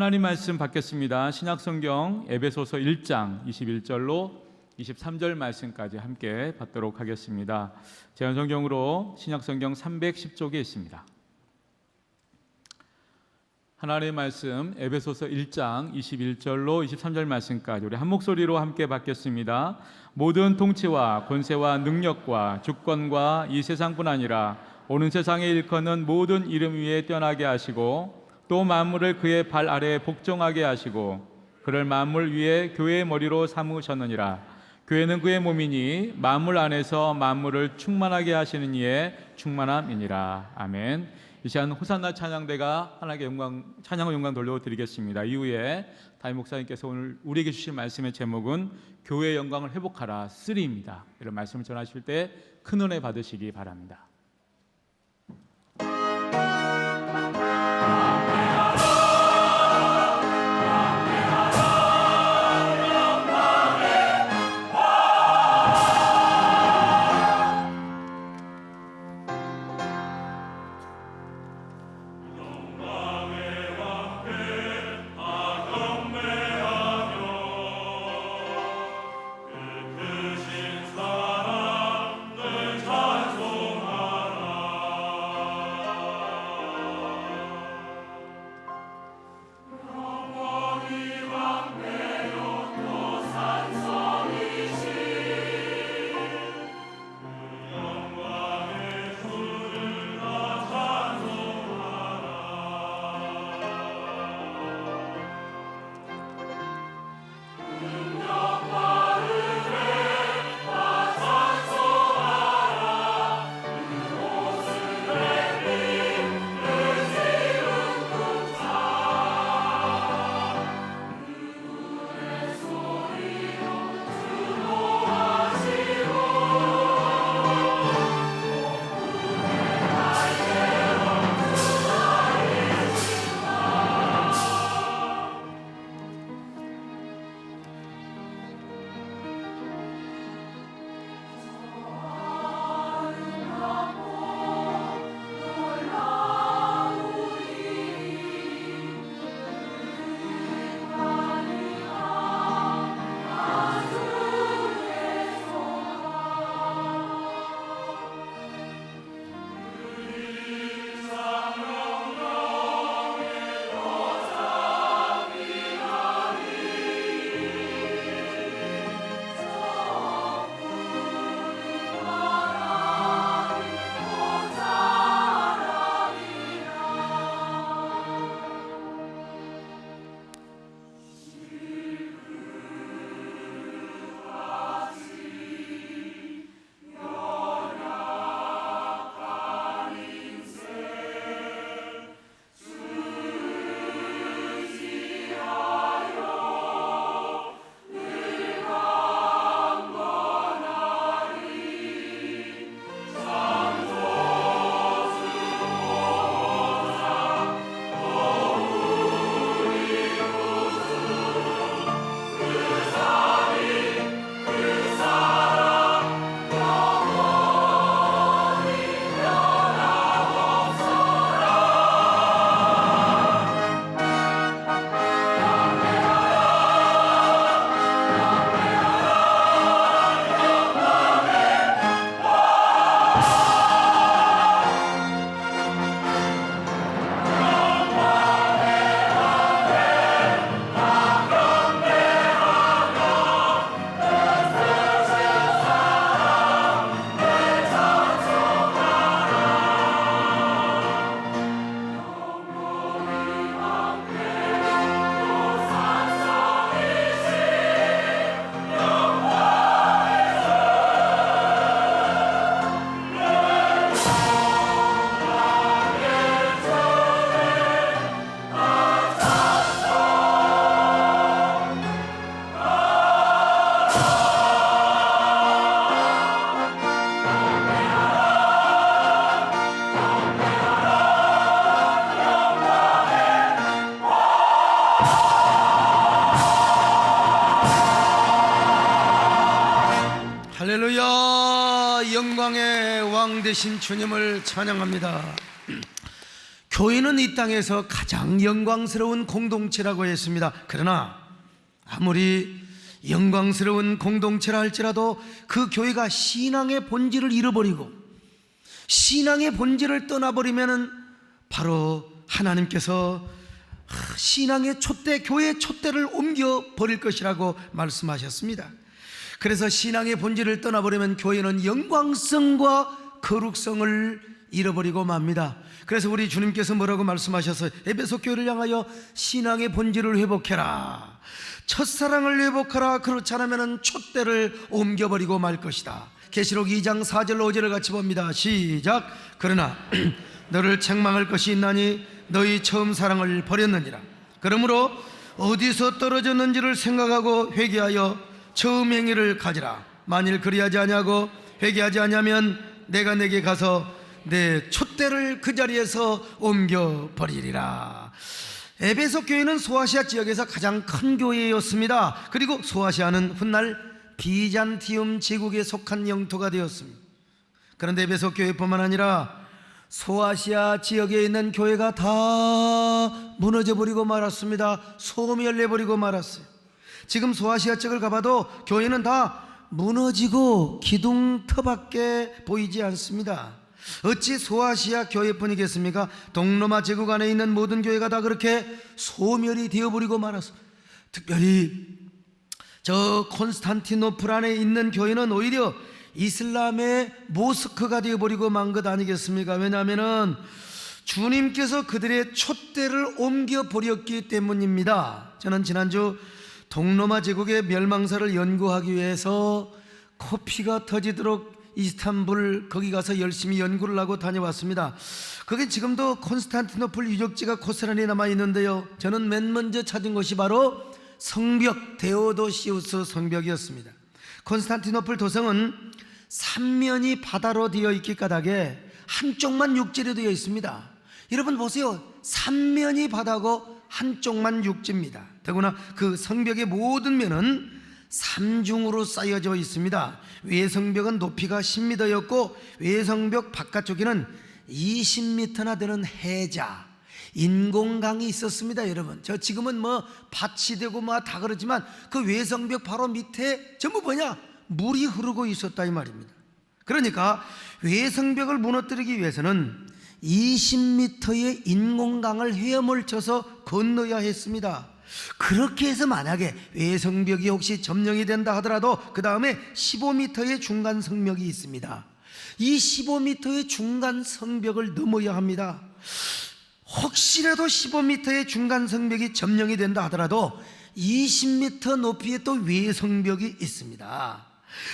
하나님 말씀 받겠습니다. 신약성경 에베소서 1장 21절로 23절 말씀까지 함께 받도록 하겠습니다. 제한성경으로 신약성경 310쪽에 있습니다. 하나님의 말씀 에베소서 1장 21절로 23절 말씀까지 우리 한 목소리로 함께 받겠습니다. 모든 통치와 권세와 능력과 주권과 이 세상뿐 아니라 오는 세상에 일컫는 모든 이름 위에 뛰어나게 하시고 또 만물을 그의 발 아래에 복종하게 하시고 그를 만물 위에 교회의 머리로 삼으셨느니라. 교회는 그의 몸이니 만물 안에서 만물을 충만하게 하시는 이의 충만함이니라. 아멘. 이 시간 호산나 찬양대가 하나님께 찬양과 영광 돌려드리겠습니다. 이후에 다임 목사님께서 오늘 우리에게 주신 말씀의 제목은 교회의 영광을 회복하라 3입니다. 이런 말씀을 전하실 때 큰 은혜 받으시기 바랍니다. 할렐루야. 영광의 왕 되신 주님을 찬양합니다. 교회는 이 땅에서 가장 영광스러운 공동체라고 했습니다. 그러나 아무리 영광스러운 공동체라 할지라도 그 교회가 신앙의 본질을 잃어버리고 신앙의 본질을 떠나버리면 바로 하나님께서 신앙의 촛대, 교회의 촛대를 옮겨버릴 것이라고 말씀하셨습니다. 그래서 신앙의 본질을 떠나버리면 교회는 영광성과 거룩성을 잃어버리고 맙니다. 그래서 우리 주님께서 뭐라고 말씀하셨어요? 에베소 교회를 향하여 신앙의 본질을 회복해라, 첫사랑을 회복하라. 그렇지 않으면 촛대를 옮겨버리고 말 것이다. 계시록 2장 4절 5절을 같이 봅니다. 시작. 그러나 너를 책망할 것이 있나니 너희 처음 사랑을 버렸느니라. 그러므로 어디서 떨어졌는지를 생각하고 회개하여 처음 행위를 가지라. 만일 그리하지 아니하고 회개하지 아니하면 내가 내게 가서 내 촛대를 그 자리에서 옮겨버리리라. 에베소 교회는 소아시아 지역에서 가장 큰 교회였습니다. 그리고 소아시아는 훗날 비잔티움 제국에 속한 영토가 되었습니다. 그런데 에베소 교회뿐만 아니라 소아시아 지역에 있는 교회가 다 무너져버리고 말았습니다. 소멸해버리고 말았어요. 지금 소아시아 쪽을 가봐도 교회는 다 무너지고 기둥터밖에 보이지 않습니다. 어찌 소아시아 교회뿐이겠습니까? 동로마 제국 안에 있는 모든 교회가 다 그렇게 소멸이 되어버리고 말았어요. 특별히 저 콘스탄티노플 안에 있는 교회는 오히려 이슬람의 모스크가 되어버리고 만 것 아니겠습니까? 왜냐하면 주님께서 그들의 촛대를 옮겨버렸기 때문입니다. 저는 지난주 동로마 제국의 멸망사를 연구하기 위해서 코피가 터지도록 이스탄불 거기 가서 열심히 연구를 하고 다녀왔습니다. 거기 지금도 콘스탄티노플 유적지가 고스란히 남아있는데요, 저는 맨 먼저 찾은 것이 바로 성벽, 데오도시우스 성벽이었습니다. 콘스탄티노플 도성은 3면이 바다로 되어 있기 까닭에 한쪽만 육지로 되어 있습니다. 여러분 보세요, 3면이 바다고 한쪽만 육지입니다. 더구나 그 성벽의 모든 면은 삼중으로 쌓여져 있습니다. 외성벽은 높이가 10m였고 외성벽 바깥쪽에는 20m나 되는 해자, 인공강이 있었습니다. 여러분, 저 지금은 뭐 밭이 되고 뭐 다 그렇지만 그 외성벽 바로 밑에 전부 뭐냐? 물이 흐르고 있었다 이 말입니다. 그러니까 외성벽을 무너뜨리기 위해서는 20m의 인공강을 헤엄을 쳐서 건너야 했습니다. 그렇게 해서 만약에 외성벽이 혹시 점령이 된다 하더라도 그 다음에 15m의 중간 성벽이 있습니다. 이 15m의 중간 성벽을 넘어야 합니다. 혹시라도 15m의 중간 성벽이 점령이 된다 하더라도 20m 높이의 또 외성벽이 있습니다.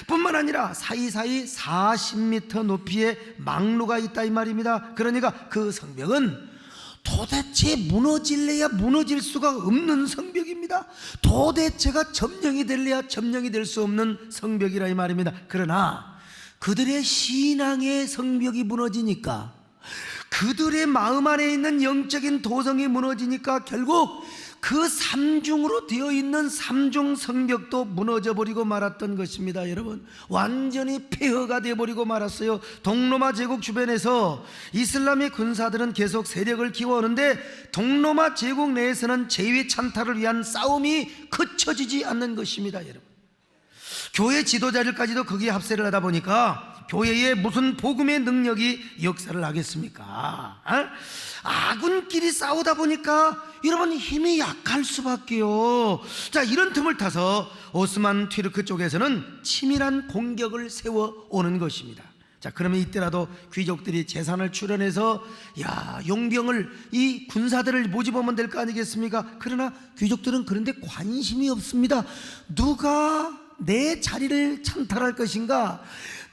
뿐만 아니라 사이사이 40m 높이의 망루가 있다 이 말입니다. 그러니까 그 성벽은 도대체 무너질래야 무너질 수가 없는 성벽입니다. 도대체가 점령이 될래야 점령이 될 수 없는 성벽이라 이 말입니다. 그러나 그들의 신앙의 성벽이 무너지니까, 그들의 마음 안에 있는 영적인 도성이 무너지니까 결국 그 삼중으로 되어 있는 삼중 성벽도 무너져 버리고 말았던 것입니다. 여러분, 완전히 폐허가 되어버리고 말았어요. 동로마 제국 주변에서 이슬람의 군사들은 계속 세력을 키워오는데 동로마 제국 내에서는 제위 찬탈을 위한 싸움이 그쳐지지 않는 것입니다. 여러분, 교회 지도자들까지도 거기에 합세를 하다 보니까 교회에 무슨 복음의 능력이 역사를 하겠습니까? 아군끼리 싸우다 보니까 여러분 힘이 약할 수밖에요. 자, 이런 틈을 타서 오스만 튀르크 쪽에서는 치밀한 공격을 세워오는 것입니다. 자, 그러면 이때라도 귀족들이 재산을 출연해서 용병을, 이 군사들을 모집하면 될 거 아니겠습니까? 그러나 귀족들은 그런데 관심이 없습니다. 누가 내 자리를 찬탈할 것인가,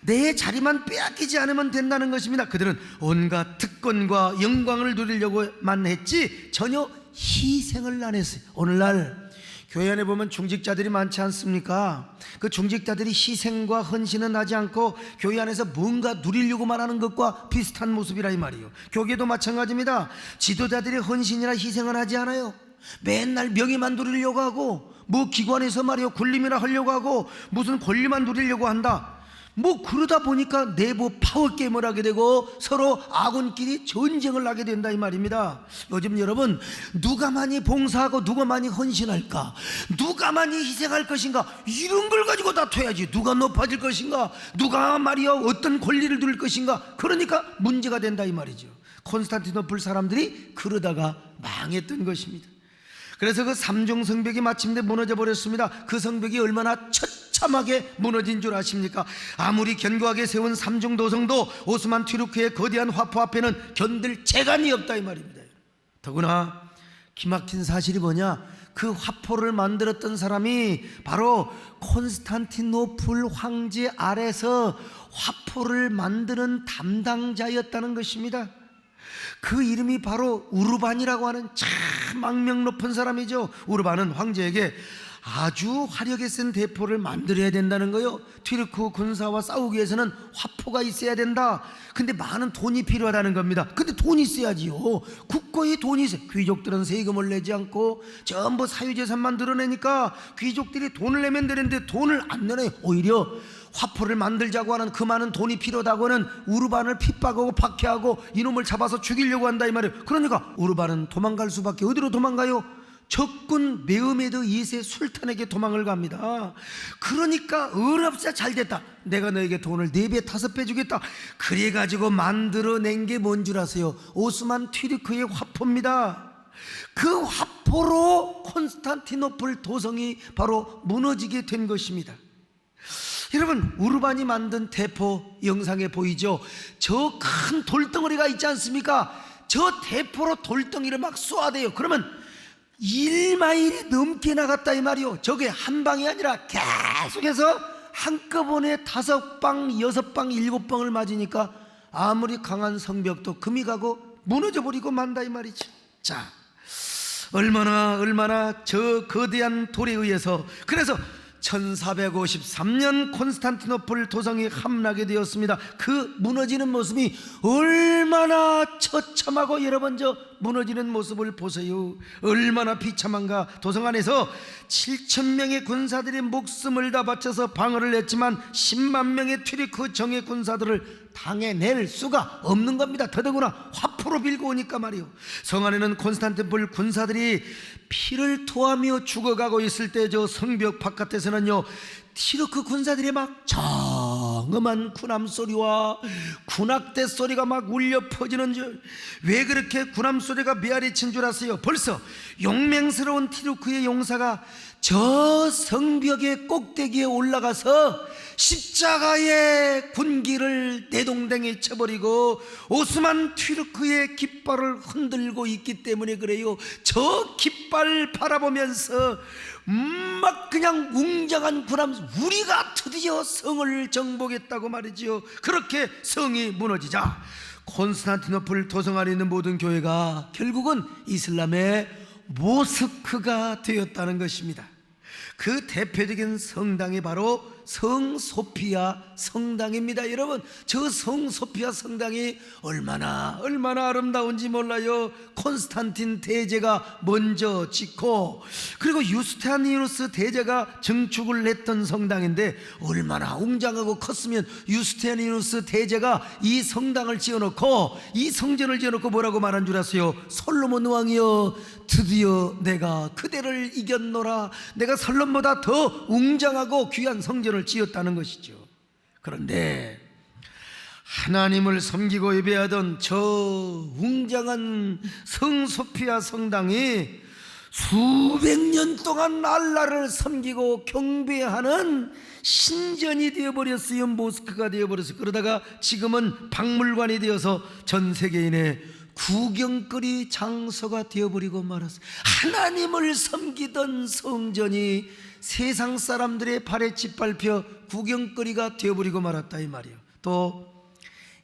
내 자리만 빼앗기지 않으면 된다는 것입니다. 그들은 온갖 특권과 영광을 누리려고만 했지 전혀 희생을 안 했어요. 오늘날 교회 안에 보면 중직자들이 많지 않습니까? 그 중직자들이 희생과 헌신은 하지 않고 교회 안에서 뭔가 누리려고만 하는 것과 비슷한 모습이라 이 말이에요. 교계도 마찬가지입니다. 지도자들이 헌신이나 희생을 하지 않아요. 맨날 명예만 누리려고 하고, 뭐 기관에서 말이요 군림이나 하려고 하고, 무슨 권리만 누리려고 한다. 뭐 그러다 보니까 내부 파워게임을 하게 되고 서로 아군끼리 전쟁을 하게 된다 이 말입니다. 요즘 여러분, 누가 많이 봉사하고 누가 많이 헌신할까, 누가 많이 희생할 것인가, 이런 걸 가지고 다퉈야지. 누가 높아질 것인가, 누가 말이야 어떤 권리를 누릴 것인가. 그러니까 문제가 된다 이 말이죠. 콘스탄티노플 사람들이 그러다가 망했던 것입니다. 그래서 그 3중 성벽이 마침내 무너져 버렸습니다. 그 성벽이 얼마나 처참하게 무너진 줄 아십니까? 아무리 견고하게 세운 3중 도성도 오스만 튀르크의 거대한 화포 앞에는 견딜 재간이 없다 이 말입니다. 더구나 기막힌 사실이 뭐냐, 그 화포를 만들었던 사람이 바로 콘스탄티노플 황제 아래서 화포를 만드는 담당자였다는 것입니다. 그 이름이 바로 우르반이라고 하는 참 악명 높은 사람이죠. 우르반은 황제에게 아주 화력에 센 대포를 만들어야 된다는 거요. 튀르크 군사와 싸우기 위해서는 화포가 있어야 된다. 근데 많은 돈이 필요하다는 겁니다. 근데 돈이 있어야지요. 국고에 돈이 있어요. 귀족들은 세금을 내지 않고 전부 사유재산만 드러내니까 귀족들이 돈을 내면 되는데 돈을 안 내네요. 오히려 화포를 만들자고 하는 그 많은 돈이 필요하다고 하는 우르반을 핍박하고 박해하고 이놈을 잡아서 죽이려고 한다 이 말이에요. 그러니까 우르반은 도망갈 수밖에. 어디로 도망가요? 적군 메흐메드 2세 술탄에게 도망을 갑니다. 그러니까 어렵사 잘 됐다. 내가 너에게 돈을 4배 5배 주겠다. 그래가지고 만들어낸 게 뭔 줄 아세요? 오스만 튀르크의 화포입니다. 그 화포로 콘스탄티노플 도성이 바로 무너지게 된 것입니다. 여러분, 우르반이 만든 대포 영상에 보이죠? 저 큰 돌덩어리가 있지 않습니까? 저 대포로 돌덩이를 막 쏘아대요. 그러면 1마일이 넘게 나갔다 이 말이요. 저게 한 방이 아니라 계속해서 한꺼번에 5방, 6방, 7방을 맞으니까 아무리 강한 성벽도 금이 가고 무너져 버리고 만다 이 말이죠. 자, 얼마나 저 거대한 돌에 의해서, 그래서 1453년 콘스탄티노플 도성이 함락이 되었습니다. 그 무너지는 모습이 얼마나 처참하고, 여러분 저 무너지는 모습을 보세요. 얼마나 비참한가. 도성 안에서 7,000명의 군사들이 목숨을 다 바쳐서 방어를 했지만 10만 명의 튀르크 정예 군사들을 당해낼 수가 없는 겁니다. 더더구나 화포로 빌고 오니까 말이요. 성 안에는 콘스탄티노플 군사들이 피를 토하며 죽어가고 있을 때 저 성벽 바깥에서는요, 튀르크 군사들이 막 정음한 군함 소리와 군악대 소리가 막 울려 퍼지는 줄. 왜 그렇게 군함 소리가 메아리친 줄 아세요? 벌써 용맹스러운 튀르크의 용사가 저 성벽의 꼭대기에 올라가서 십자가의 군기를 내동댕이 쳐버리고 오스만 튀르크의 깃발을 흔들고 있기 때문에 그래요. 저 깃발 바라보면서 막 그냥 웅장한 군함, 우리가 드디어 성을 정복했다고 말이지요. 그렇게 성이 무너지자 콘스탄티노플 도성 안에 있는 모든 교회가 결국은 이슬람의 모스크가 되었다는 것입니다. 그 대표적인 성당이 바로 성 소피아 성당입니다. 여러분, 저 성 소피아 성당이 얼마나 아름다운지 몰라요. 콘스탄틴 대제가 먼저 짓고, 그리고 유스티니아누스 대제가 증축을 했던 성당인데 얼마나 웅장하고 컸으면 유스티니아누스 대제가 이 성당을 지어놓고, 이 성전을 지어놓고 뭐라고 말한 줄 아세요? 솔로몬 왕이여, 드디어 내가 그대를 이겼노라. 내가 솔로몬보다 더 웅장하고 귀한 성전을 지었다는 것이죠. 그런데 하나님을 섬기고 예배하던 저 웅장한 성소피아 성당이 수백 년 동안 알라를 섬기고 경배하는 신전이 되어버렸어요. 모스크가 되어버렸어요. 그러다가 지금은 박물관이 되어서 전 세계인의 구경거리 장소가 되어버리고 말았어요. 하나님을 섬기던 성전이 세상 사람들의 발에 짓밟혀 구경거리가 되어버리고 말았다 이 말이에요. 또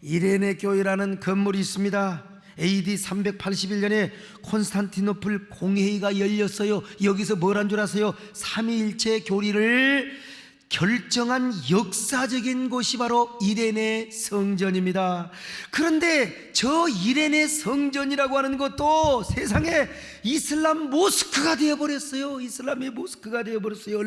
이레네 교회라는 건물이 있습니다. AD 381년에 콘스탄티노플 공회의가 열렸어요. 여기서 뭘 한 줄 아세요? 삼위일체 교리를 결정한 역사적인 곳이 바로 이레네 성전입니다. 그런데 저 이레네 성전이라고 하는 것도 세상에 이슬람 모스크가 되어버렸어요. 이슬람의 모스크가 되어버렸어요.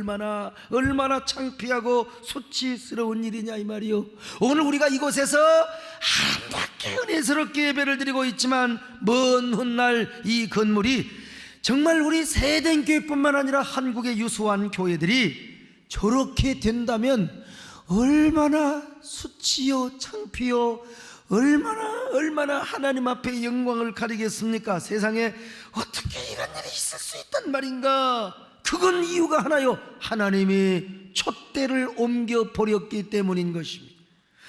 얼마나 창피하고 수치스러운 일이냐 이 말이요. 오늘 우리가 이곳에서 아름답게 은혜스럽게 예배를 드리고 있지만 먼 훗날 이 건물이 정말 우리 세den교회뿐만 아니라 한국의 유수한 교회들이 저렇게 된다면 얼마나 수치요 창피요 얼마나 하나님 앞에 영광을 가리겠습니까? 세상에 어떻게 이런 일이 있을 수 있단 말인가? 그건 이유가 하나요. 하나님이 촛대를 옮겨버렸기 때문인 것입니다.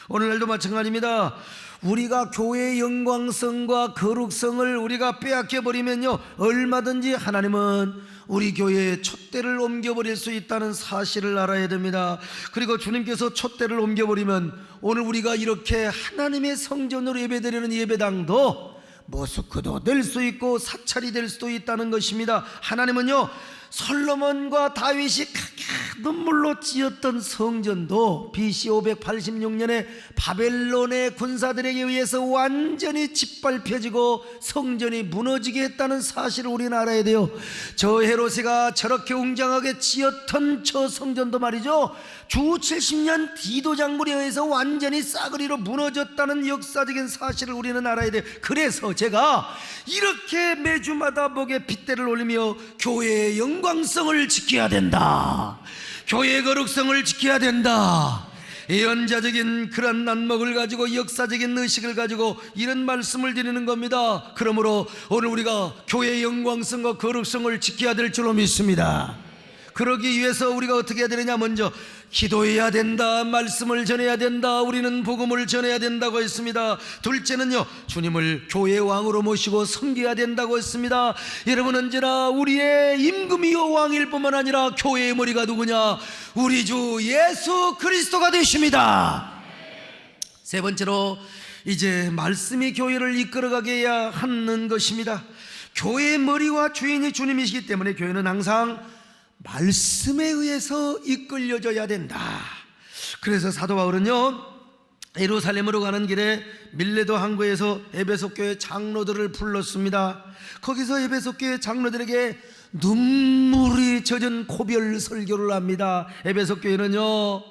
오늘날도 마찬가지입니다. 우리가 교회의 영광성과 거룩성을 우리가 빼앗겨버리면요, 얼마든지 하나님은 우리 교회에 촛대를 옮겨버릴 수 있다는 사실을 알아야 됩니다. 그리고 주님께서 촛대를 옮겨버리면 오늘 우리가 이렇게 하나님의 성전으로 예배드리는 예배당도 모스크도 될 수 있고 사찰이 될 수도 있다는 것입니다. 하나님은요, 솔로몬과 다윗이 크게 눈물로 찌었던 성전도 BC 586년에 바벨론의 군사들에게 의해서 완전히 짓밟혀지고 성전이 무너지게 했다는 사실을 우리는 알아야 돼요. 저 헤롯이가 저렇게 웅장하게 찌었던 저 성전도 말이죠, 주 70년 디도 장군에 의해서 완전히 싸그리로 무너졌다는 역사적인 사실을 우리는 알아야 돼요. 그래서 제가 이렇게 매주마다 목에 핏대를 올리며 교회의 영광성을 지켜야 된다, 교회의 거룩성을 지켜야 된다, 예언자적인 그런 안목을 가지고 역사적인 의식을 가지고 이런 말씀을 드리는 겁니다. 그러므로 오늘 우리가 교회의 영광성과 거룩성을 지켜야 될 줄로 믿습니다. 그러기 위해서 우리가 어떻게 해야 되느냐? 먼저 기도해야 된다, 말씀을 전해야 된다, 우리는 복음을 전해야 된다고 했습니다. 둘째는요, 주님을 교회의 왕으로 모시고 섬겨야 된다고 했습니다. 여러분, 언제나 우리의 임금이요 왕일 뿐만 아니라 교회의 머리가 누구냐? 우리 주 예수 그리스도가 되십니다. 세 번째로, 이제 말씀이 교회를 이끌어가게 해야 하는 것입니다. 교회의 머리와 주인이 주님이시기 때문에 교회는 항상 말씀에 의해서 이끌려져야 된다. 그래서 사도 바울은요, 예루살렘으로 가는 길에 밀레도 항구에서 에베소 교회 장로들을 불렀습니다. 거기서 에베소 교회 장로들에게 눈물이 젖은 고별 설교를 합니다. 에베소 교회는요,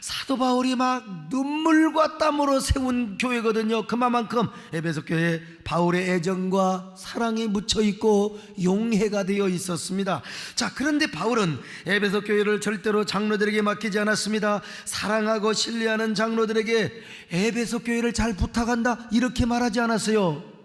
사도 바울이 막 눈물과 땀으로 세운 교회거든요. 그만큼 에베소 교회에 바울의 애정과 사랑이 묻혀있고 용해가 되어 있었습니다. 자, 그런데 바울은 에베소 교회를 절대로 장로들에게 맡기지 않았습니다. 사랑하고 신뢰하는 장로들에게 에베소 교회를 잘 부탁한다 이렇게 말하지 않았어요.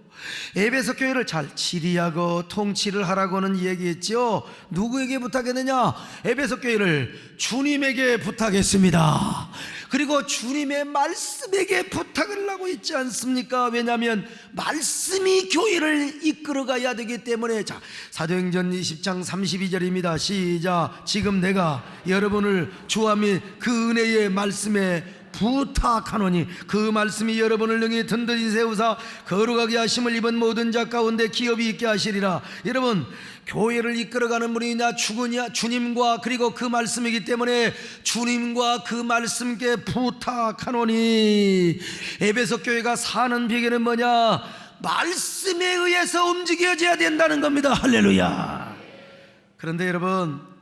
에베소 교회를 잘 치리하고 통치를 하라고는 얘기했죠. 누구에게 부탁했느냐? 에베소 교회를 주님에게 부탁했습니다. 그리고 주님의 말씀에게 부탁을 하고 있지 않습니까? 왜냐하면 말씀이 교회를 이끌어가야 되기 때문에. 자, 사도행전 20장 32절입니다 시작. 지금 내가 여러분을 주와 및 그 은혜의 말씀에 부탁하노니 그 말씀이 여러분을 능히 든든히 세우사 거룩하게 하심을 입은 모든 자 가운데 기업이 있게 하시리라. 여러분, 교회를 이끌어가는 분이냐 주구냐? 주님과 그리고 그 말씀이기 때문에 주님과 그 말씀께 부탁하노니. 에베소 교회가 사는 비결은 뭐냐? 말씀에 의해서 움직여져야 된다는 겁니다. 할렐루야. 그런데 여러분,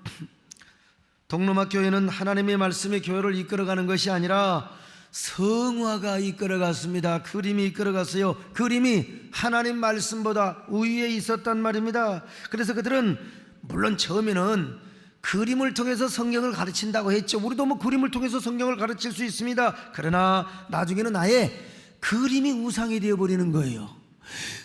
동로막 교회는 하나님의 말씀이 교회를 이끌어가는 것이 아니라 성화가 이끌어갔습니다. 그림이 이끌어갔어요. 그림이 하나님 말씀보다 우위에 있었단 말입니다. 그래서 그들은 물론 처음에는 그림을 통해서 성경을 가르친다고 했죠. 우리도 뭐 그림을 통해서 성경을 가르칠 수 있습니다. 그러나 나중에는 아예 그림이 우상이 되어버리는 거예요.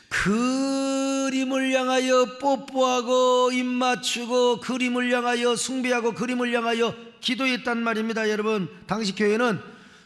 그림을 향하여 뽀뽀하고 입맞추고 그림을 향하여 숭배하고 그림을 향하여 기도했단 말입니다. 여러분, 당시 교회는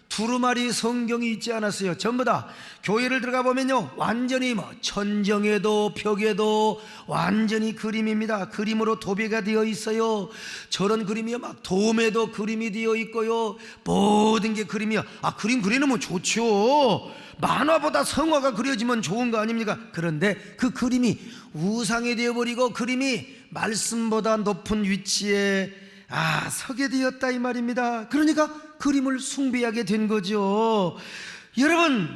두루마리 성경이 있지 않았어요. 전부 다 교회를 들어가 보면요, 완전히 천정에도 벽에도 완전히 그림입니다. 그림으로 도배가 되어 있어요. 저런 그림이요, 막 돔에도 그림이 되어 있고요, 모든 게 그림이요. 그림 그리면 좋죠. 만화보다 성화가 그려지면 좋은 거 아닙니까? 그런데 그 그림이 우상이 되어버리고 그림이 말씀보다 높은 위치에 서게 되었다 이 말입니다. 그러니까 그림을 숭배하게 된 거죠. 여러분,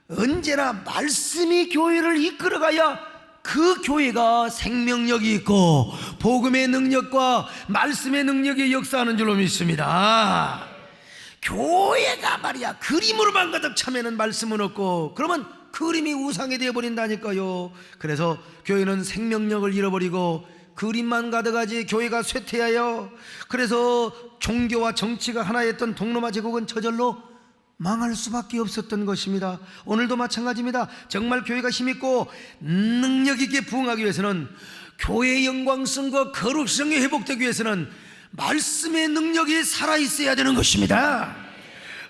언제나 말씀이 교회를 이끌어가야 그 교회가 생명력이 있고 복음의 능력과 말씀의 능력이 역사하는 줄로 믿습니다. 교회가 말이야 그림으로만 가득 차면은 말씀은 없고, 그러면 그림이 우상이 되어버린다니까요. 그래서 교회는 생명력을 잃어버리고 그림만 가득하지 교회가 쇠퇴하여, 그래서 종교와 정치가 하나였던 동로마 제국은 저절로 망할 수밖에 없었던 것입니다. 오늘도 마찬가지입니다. 정말 교회가 힘있고 능력 있게 부흥하기 위해서는, 교회의 영광성과 거룩성이 회복되기 위해서는 말씀의 능력이 살아있어야 되는 것입니다.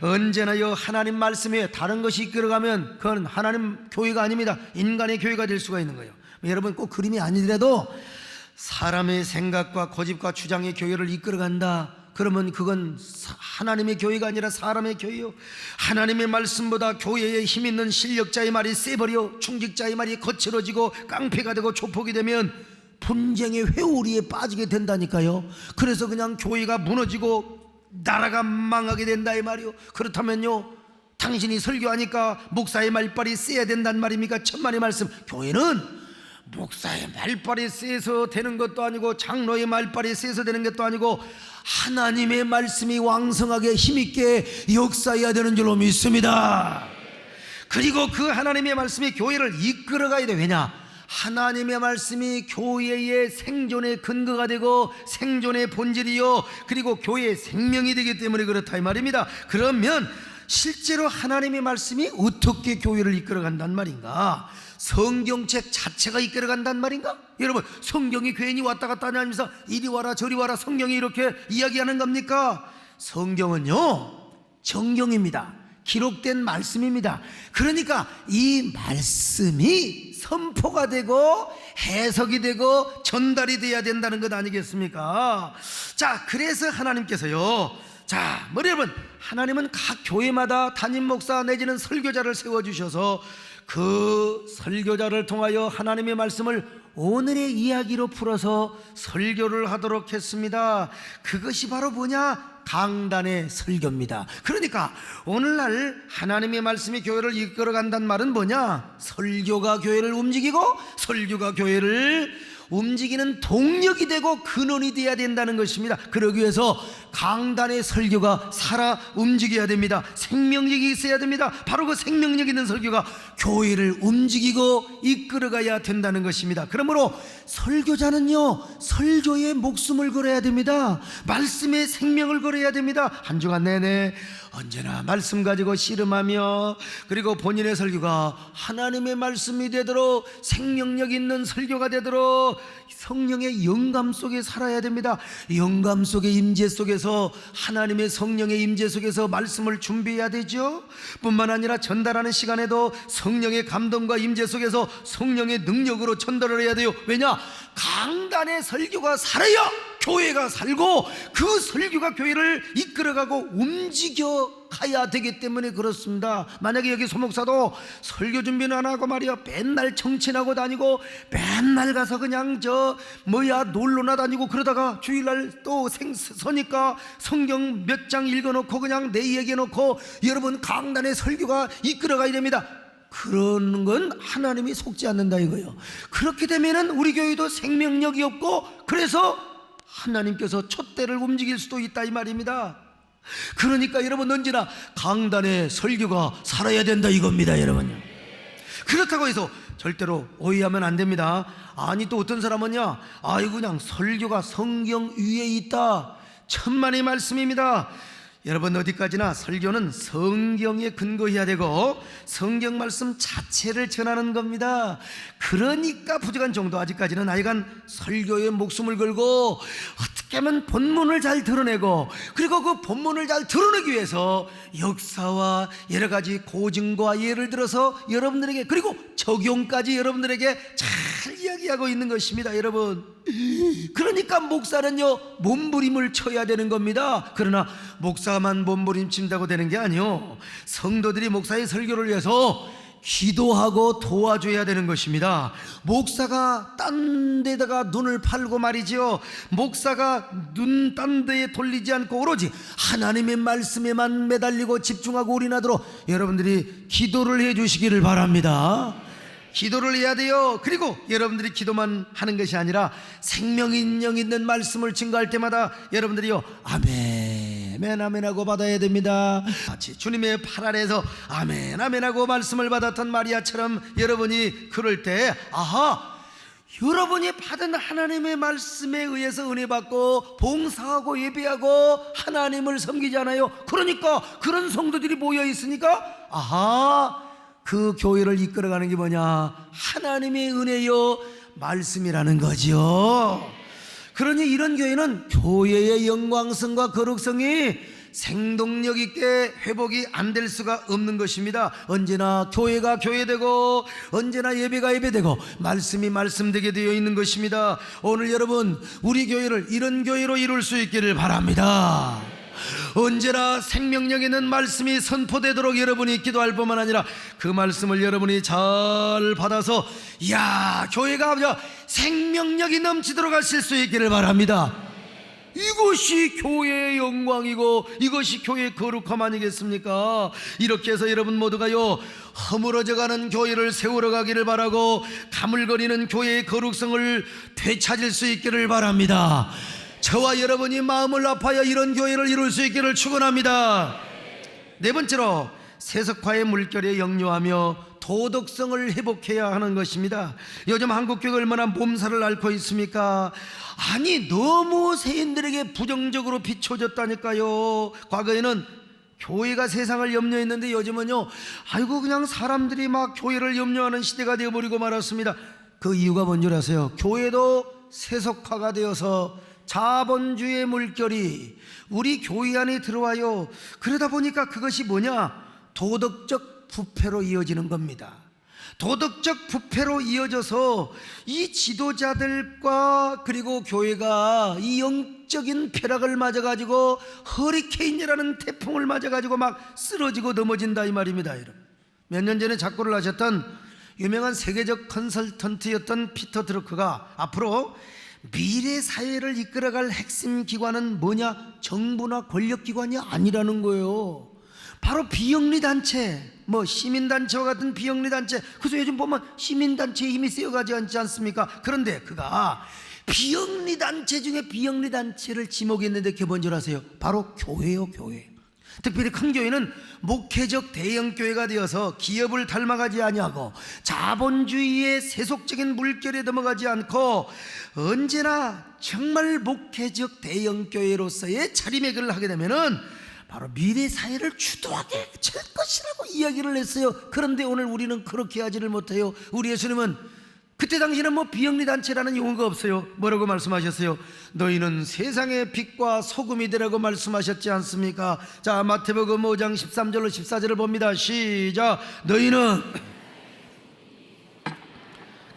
언제나요 하나님 말씀에 다른 것이 이끌어가면 그건 하나님 교회가 아닙니다. 인간의 교회가 될 수가 있는 거예요. 여러분, 꼭 그림이 아니더라도 사람의 생각과 고집과 주장의 교회를 이끌어간다, 그러면 그건 하나님의 교회가 아니라 사람의 교회요. 하나님의 말씀보다 교회에 힘 있는 실력자의 말이 세버려 충직자의 말이 거칠어지고 깡패가 되고 조폭이 되면 분쟁의 회오리에 빠지게 된다니까요. 그래서 그냥 교회가 무너지고 나라가 망하게 된다 이 말이요. 그렇다면요, 당신이 설교하니까 목사의 말빨이 세야 된단 말입니까? 천만의 말씀. 교회는 목사의 말빨이 세서 되는 것도 아니고 장로의 말빨이 세서 되는 것도 아니고 하나님의 말씀이 왕성하게 힘있게 역사해야 되는 줄로 믿습니다. 그리고 그 하나님의 말씀이 교회를 이끌어가야 돼. 왜냐? 하나님의 말씀이 교회의 생존의 근거가 되고 생존의 본질이요, 그리고 교회의 생명이 되기 때문에 그렇다 이 말입니다. 그러면 실제로 하나님의 말씀이 어떻게 교회를 이끌어간단 말인가? 성경책 자체가 이끌어간단 말인가? 여러분, 성경이 괜히 왔다 갔다 하면서 이리 와라 저리 와라 성경이 이렇게 이야기하는 겁니까? 성경은요 정경입니다. 기록된 말씀입니다. 그러니까 이 말씀이 선포가 되고 해석이 되고 전달이 돼야 된다는 것 아니겠습니까? 자, 그래서 하나님께서요, 자, 여러분, 하나님은 각 교회마다 담임 목사 내지는 설교자를 세워주셔서 그 설교자를 통하여 하나님의 말씀을 오늘의 이야기로 풀어서 설교를 하도록 했습니다. 그것이 바로 뭐냐? 강단의 설교입니다. 그러니까 오늘날 하나님의 말씀이 교회를 이끌어간다는 말은 뭐냐? 설교가 교회를 움직이고 설교가 교회를 움직이는 동력이 되고 근원이 되어야 된다는 것입니다. 그러기 위해서 강단의 설교가 살아 움직여야 됩니다. 생명력이 있어야 됩니다. 바로 그 생명력 있는 설교가 교회를 움직이고 이끌어가야 된다는 것입니다. 그러므로 설교자는요 설교에 목숨을 걸어야 됩니다. 말씀에 생명을 걸어야 됩니다. 한 주간 내내 언제나 말씀 가지고 씨름하며, 그리고 본인의 설교가 하나님의 말씀이 되도록 생명력 있는 설교가 되도록 성령의 영감 속에 살아야 됩니다. 영감 속의 임재 속에서, 하나님의 성령의 임재 속에서 말씀을 준비해야 되죠. 뿐만 아니라 전달하는 시간에도 성령의 감동과 임재 속에서 성령의 능력으로 전달을 해야 돼요. 왜냐? 강단의 설교가 살아야 교회가 살고 그 설교가 교회를 이끌어가고 움직여 가야 되기 때문에 그렇습니다. 만약에 여기 소목사도 설교 준비는 안 하고 말이야 맨날 정치하고 다니고 맨날 가서 그냥 놀러나 다니고, 그러다가 주일날 또 서니까 성경 몇 장 읽어놓고 그냥 내 얘기해놓고 여러분 강단의 설교가 이끌어가야 됩니다. 그런 건 하나님이 속지 않는다 이거예요. 그렇게 되면은 우리 교회도 생명력이 없고, 그래서 하나님께서 촛대를 움직일 수도 있다 이 말입니다. 그러니까 여러분 언제나 강단의 설교가 살아야 된다 이겁니다 여러분요. 그렇다고 해서 절대로 오해하면 안 됩니다. 아니 또 어떤 사람은요, 아이고 그냥 설교가 성경 위에 있다, 천만의 말씀입니다. 여러분 어디까지나 설교는 성경에 근거해야 되고 성경 말씀 자체를 전하는 겁니다. 그러니까 부족한 정도 아직까지는 하여간 설교에 목숨을 걸고 어떻게 하면 본문을 잘 드러내고, 그리고 그 본문을 잘 드러내기 위해서 역사와 여러 가지 고증과 예를 들어서 여러분들에게, 그리고 적용까지 여러분들에게 잘 이야기하고 있는 것입니다 여러분. 그러니까 목사는요 몸부림을 쳐야 되는 겁니다. 그러나 목사만 몸부림 친다고 되는 게 아니요, 성도들이 목사의 설교를 위해서 기도하고 도와줘야 되는 것입니다. 목사가 딴 데다가 눈을 팔고 말이지요, 목사가 눈 딴 데에 돌리지 않고 오로지 하나님의 말씀에만 매달리고 집중하고 올인하도록 여러분들이 기도를 해 주시기를 바랍니다. 기도를 해야 돼요. 그리고 여러분들이 기도만 하는 것이 아니라 생명인령 있는 말씀을 증거할 때마다 여러분들이요, 아멘 아멘 아멘 하고 받아야 됩니다. 같이 주님의 팔 아래에서 아멘 아멘 하고 말씀을 받았던 마리아처럼 여러분이 그럴 때, 아하, 여러분이 받은 하나님의 말씀에 의해서 은혜 받고 봉사하고 예배하고 하나님을 섬기잖아요. 그러니까 그런 성도들이 모여 있으니까, 아하, 그 교회를 이끌어가는 게 뭐냐? 하나님의 은혜요 말씀이라는 거죠. 그러니 이런 교회는 교회의 영광성과 거룩성이 생동력 있게 회복이 안 될 수가 없는 것입니다. 언제나 교회가 교회되고 언제나 예배가 예배되고 말씀이 말씀되게 되어 있는 것입니다. 오늘 여러분, 우리 교회를 이런 교회로 이룰 수 있기를 바랍니다. 언제나 생명력 있는 말씀이 선포되도록 여러분이 기도할 뿐만 아니라 그 말씀을 여러분이 잘 받아서, 이야, 교회가 생명력이 넘치도록 하실 수 있기를 바랍니다. 이것이 교회의 영광이고 이것이 교회의 거룩함 아니겠습니까? 이렇게 해서 여러분 모두가요, 허물어져가는 교회를 세우러 가기를 바라고 가물거리는 교회의 거룩성을 되찾을 수 있기를 바랍니다. 저와 여러분이 마음을 아파야 이런 교회를 이룰 수 있기를 축원합니다. 네 번째로, 세속화의 물결에 역류하며 도덕성을 회복해야 하는 것입니다. 요즘 한국교회가 얼마나 몸살을 앓고 있습니까? 아니, 너무 세인들에게 부정적으로 비춰졌다니까요. 과거에는 교회가 세상을 염려했는데 요즘은요, 아이고, 그냥 사람들이 막 교회를 염려하는 시대가 되어버리고 말았습니다. 그 이유가 뭔 줄 아세요? 교회도 세속화가 되어서 자본주의 물결이 우리 교회 안에 들어와요. 그러다 보니까 그것이 뭐냐? 도덕적 부패로 이어지는 겁니다. 도덕적 부패로 이어져서 이 지도자들과 그리고 교회가 이 영적인 쾌락을 맞아가지고 허리케인이라는 태풍을 맞아가지고 막 쓰러지고 넘어진다 이 말입니다. 몇 년 전에 작고를 하셨던 유명한 세계적 컨설턴트였던 피터 드루크가 앞으로 미래 사회를 이끌어갈 핵심 기관은 뭐냐? 정부나 권력기관이 아니라는 거예요. 바로 비영리단체, 뭐 시민단체와 같은 비영리단체. 그래서 요즘 보면 시민단체의 힘이 세어가지 않지 않습니까? 그런데 그가 비영리단체 중에 비영리단체를 지목했는데 그게 뭔 줄 아세요? 바로 교회요, 교회. 특별히 큰 교회는 목회적 대형교회가 되어서 기업을 닮아가지 아니하고 자본주의의 세속적인 물결에 넘어가지 않고 언제나 정말 목회적 대형교회로서의 자리매김을 하게 되면은 바로 미래 사회를 주도하게 될 것이라고 이야기를 했어요. 그런데 오늘 우리는 그렇게 하지를 못해요. 우리 예수님은 그때 당시에는 뭐 비영리단체라는 용어가 없어요. 뭐라고 말씀하셨어요? 너희는 세상의 빛과 소금이 되라고 말씀하셨지 않습니까? 자, 마태복음 5장 13절로 14절을 봅니다. 시작. 너희는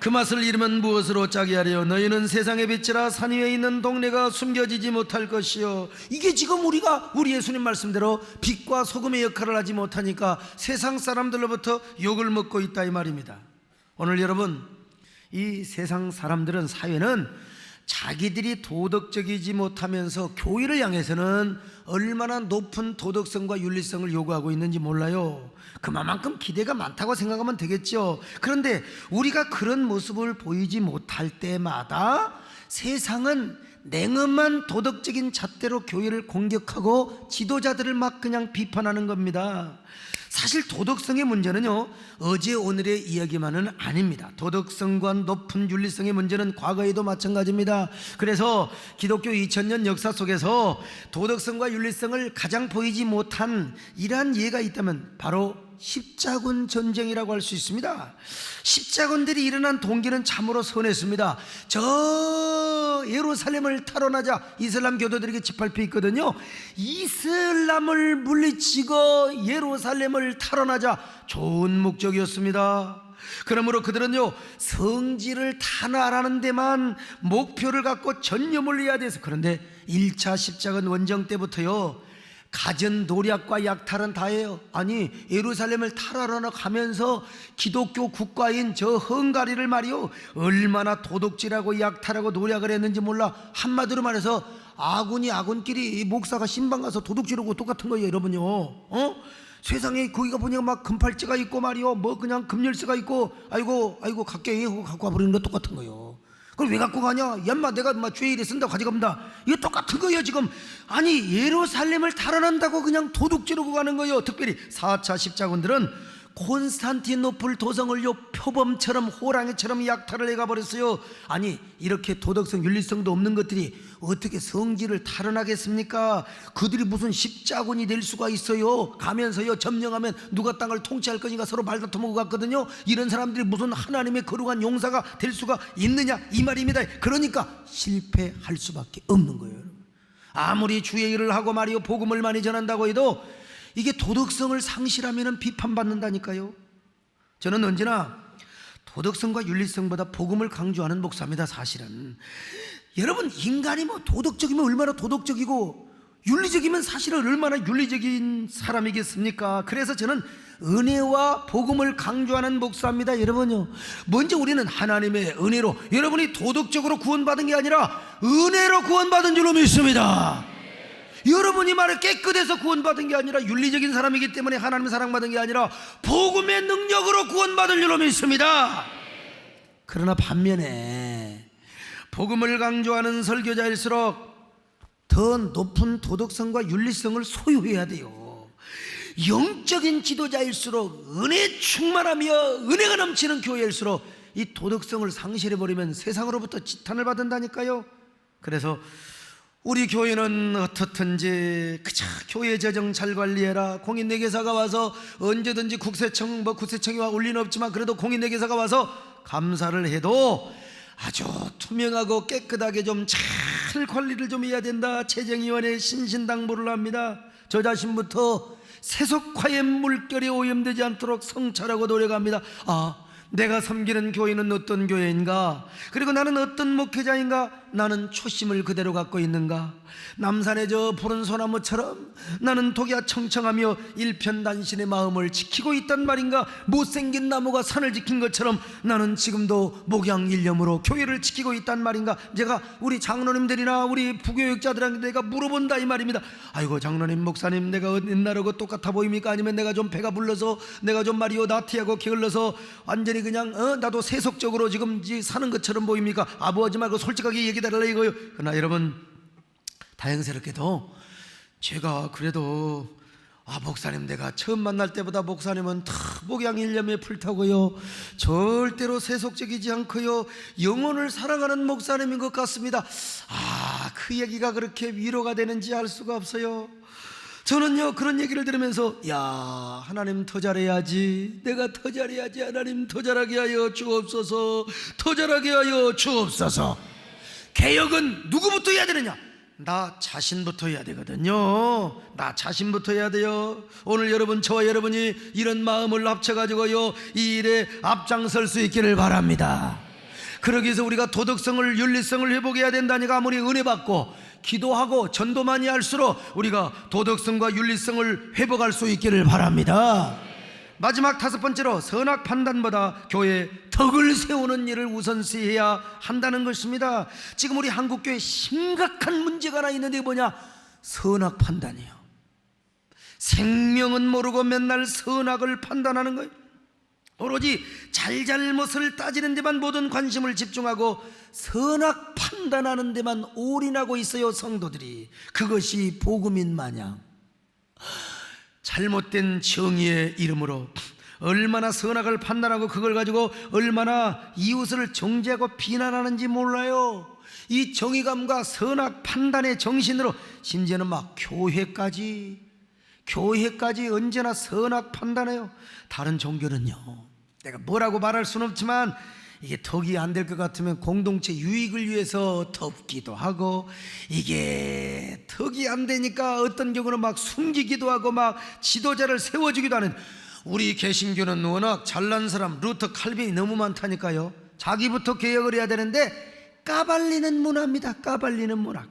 그 맛을 잃으면 무엇으로 짜게 하려? 너희는 세상의 빛이라 산 위에 있는 동네가 숨겨지지 못할 것이요. 이게 지금 우리가 우리 예수님 말씀대로 빛과 소금의 역할을 하지 못하니까 세상 사람들로부터 욕을 먹고 있다 이 말입니다. 오늘 여러분, 이 세상 사람들은, 사회는 자기들이 도덕적이지 못하면서 교회를 향해서는 얼마나 높은 도덕성과 윤리성을 요구하고 있는지 몰라요. 그만큼 기대가 많다고 생각하면 되겠죠. 그런데 우리가 그런 모습을 보이지 못할 때마다 세상은 냉엄한 도덕적인 잣대로 교회를 공격하고 지도자들을 막 그냥 비판하는 겁니다. 사실 도덕성의 문제는요, 어제 오늘의 이야기만은 아닙니다. 도덕성과 높은 윤리성의 문제는 과거에도 마찬가지입니다. 그래서 기독교 2000년 역사 속에서 도덕성과 윤리성을 가장 보이지 못한 이러한 예가 있다면 바로 십자군 전쟁이라고 할 수 있습니다. 십자군들이 일어난 동기는 참으로 선했습니다. 저 예루살렘을 탈환하자 이슬람 교도들에게 짓밟혀 있거든요. 이슬람을 물리치고 예루살렘을 탈환하자 좋은 목적이었습니다. 그러므로 그들은요, 성지를 탄환하는 데만 목표를 갖고 전념을 해야 돼서. 그런데 1차 십자군 원정 때부터요, 가진 노략과 약탈은 다예요. 아니 예루살렘을 탈하러 가면서 기독교 국가인 저 헝가리를 말이요 얼마나 도둑질하고 약탈하고 노략을 했는지 몰라. 한마디로 말해서 아군이 아군끼리 목사가 신방 가서 도둑질하고 똑같은 거예요 여러분요. 세상에 거기가 보니까 막 금팔찌가 있고 말이요 뭐 그냥 금열쇠가 있고 아이고 갈게 하고 갖고 와버리는 거 똑같은 거예요. 그걸 왜 갖고 가냐? 얌마 내가 막 주일에 쓴다고 가져갑니다. 이거 똑같은 거예요 지금. 아니 예루살렘을 탈환한다고 그냥 도둑질하고 가는 거예요. 특별히 4차 십자군들은 콘스탄티노플 도성을요 표범처럼 호랑이처럼 약탈을 해가 버렸어요. 아니 이렇게 도덕성 윤리성도 없는 것들이 어떻게 성지를 탈환하겠습니까? 그들이 무슨 십자군이 될 수가 있어요. 가면서요 점령하면 누가 땅을 통치할 거니까 서로 발다투고 갔거든요. 이런 사람들이 무슨 하나님의 거룩한 용사가 될 수가 있느냐 이 말입니다. 그러니까 실패할 수밖에 없는 거예요. 아무리 주의 일을 하고 말이요 복음을 많이 전한다고 해도 이게 도덕성을 상실하면 비판받는다니까요. 저는 언제나 도덕성과 윤리성보다 복음을 강조하는 목사입니다. 사실은 여러분 인간이 뭐 도덕적이면 얼마나 도덕적이고 윤리적이면 사실은 얼마나 윤리적인 사람이겠습니까? 그래서 저는 은혜와 복음을 강조하는 목사입니다. 여러분요 먼저 우리는 하나님의 은혜로 여러분이 도덕적으로 구원받은 게 아니라 은혜로 구원받은 줄로 믿습니다. 여러분이 말을 깨끗해서 구원받은 게 아니라 윤리적인 사람이기 때문에 하나님의 사랑받은 게 아니라 복음의 능력으로 구원받을 줄로 믿습니다. 그러나 반면에 복음을 강조하는 설교자일수록 더 높은 도덕성과 윤리성을 소유해야 돼요. 영적인 지도자일수록 은혜 충만하며 은혜가 넘치는 교회일수록 이 도덕성을 상실해버리면 세상으로부터 지탄을 받는다니까요. 그래서 우리 교회는 어떻든지 그저 교회 재정 잘 관리해라. 공인회계사가 와서 언제든지 국세청이 와 올 리는 없지만 그래도 공인회계사가 와서 감사를 해도 아주 투명하고 깨끗하게 좀 잘 관리를 좀 해야 된다. 재정위원회에 신신당부를 합니다. 저 자신부터 세속화의 물결에 오염되지 않도록 성찰하고 노력합니다. 내가 섬기는 교회는 어떤 교회인가? 그리고 나는 어떤 목회자인가? 나는 초심을 그대로 갖고 있는가? 남산의 저 푸른 소나무처럼 나는 독야 청청하며 일편단신의 마음을 지키고 있단 말인가? 못생긴 나무가 산을 지킨 것처럼 나는 지금도 목양일념으로 교회를 지키고 있단 말인가? 제가 우리 장로님들이나 우리 부교육자들한테 내가 물어본다 이 말입니다. 아이고 장로님 목사님 내가 옛날하고 똑같아 보입니까? 아니면 내가 좀 배가 불러서 내가 좀 말이요 나티하고 게을러서 완전히 그냥 나도 세속적으로 지금 사는 것처럼 보입니까? 아부하지 말고 솔직하게 얘기해달라 이거요. 그러나 여러분 다행스럽게도 제가 그래도 목사님 내가 처음 만날 때보다 목사님은 다 목양일념에 불타고요 절대로 세속적이지 않고요 영혼을 사랑하는 목사님인 것 같습니다. 그 얘기가 그렇게 위로가 되는지 알 수가 없어요. 저는요 그런 얘기를 들으면서 하나님 더 잘해야지, 내가 더 잘해야지, 하나님 더 잘하게 하여 주옵소서, 더 잘하게 하여 주옵소서. 개혁은 누구부터 해야 되느냐? 나 자신부터 해야 되거든요. 나 자신부터 해야 돼요. 오늘 여러분 저와 여러분이 이런 마음을 합쳐가지고요 이 일에 앞장설 수 있기를 바랍니다. 그러기 위해서 우리가 도덕성을 윤리성을 회복해야 된다니까. 아무리 은혜 받고 기도하고 전도 많이 할수록 우리가 도덕성과 윤리성을 회복할 수 있기를 바랍니다. 마지막 5번째로 선악 판단보다 교회에 덕을 세우는 일을 우선시해야 한다는 것입니다. 지금 우리 한국교회에 심각한 문제가 하나 있는데 뭐냐? 선악 판단이에요. 생명은 모르고 맨날 선악을 판단하는 거예요. 오로지 잘잘못을 따지는 데만 모든 관심을 집중하고 선악 판단하는 데만 올인하고 있어요 성도들이. 그것이 복음인 마냥 잘못된 정의의 이름으로 얼마나 선악을 판단하고 그걸 가지고 얼마나 이웃을 정죄하고 비난하는지 몰라요. 이 정의감과 선악 판단의 정신으로 심지어는 막 교회까지 언제나 선악 판단해요. 다른 종교는요 내가 뭐라고 말할 수는 없지만 이게 덕이 안 될 것 같으면 공동체 유익을 위해서 덮기도 하고, 이게 덕이 안 되니까 어떤 경우는 막 숨기기도 하고 막 지도자를 세워주기도 하는. 우리 개신교는 워낙 잘난 사람 루터 칼빈이 너무 많다니까요. 자기부터 개혁을 해야 되는데 까발리는 문화입니다. 까발리는 문화.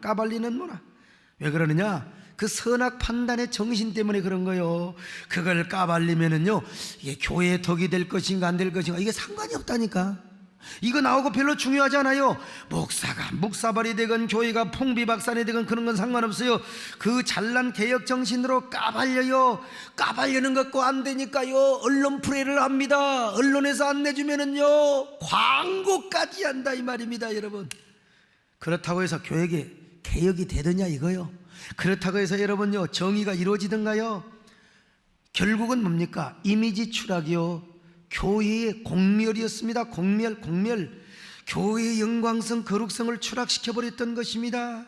왜 그러느냐? 그 선악 판단의 정신 때문에 그런 거요. 그걸 까발리면은요, 이게 교회의 덕이 될 것인가 안 될 것인가 이게 상관이 없다니까. 이거 나오고 별로 중요하지 않아요. 목사가 묵사발이 되건 교회가 풍비박산이 되건 그런 건 상관없어요. 그 잘난 개혁 정신으로 까발려요. 까발려는 것과 안 되니까요, 언론 프레이를 합니다. 언론에서 안 내주면은요, 광고까지 한다 이 말입니다, 여러분. 그렇다고 해서 교회에 개혁이 되느냐 이거요. 그렇다고 해서 여러분요, 정의가 이루어지던가요? 결국은 뭡니까? 이미지 추락이요. 교회의 공멸이었습니다. 공멸. 교회의 영광성, 거룩성을 추락시켜버렸던 것입니다.